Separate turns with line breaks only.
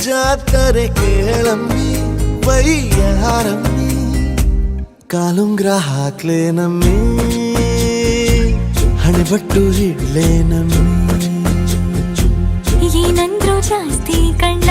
ಜಾತ್ರೆ ಕೇಳಮ್ಮಿ ವಯ್ಯಾರಮ್ಮಿ ಕಾಲುಂಗ್ರ ಹಾಕ್ಲೇನಮ್ಮಿ ಹಣೆಬಟ್ಟು ಇಡ್ಲೇನಮ್ಮಿ
ಏನಂದ್ರು ಜಾಸ್ತಿ ಕಣ್ಣ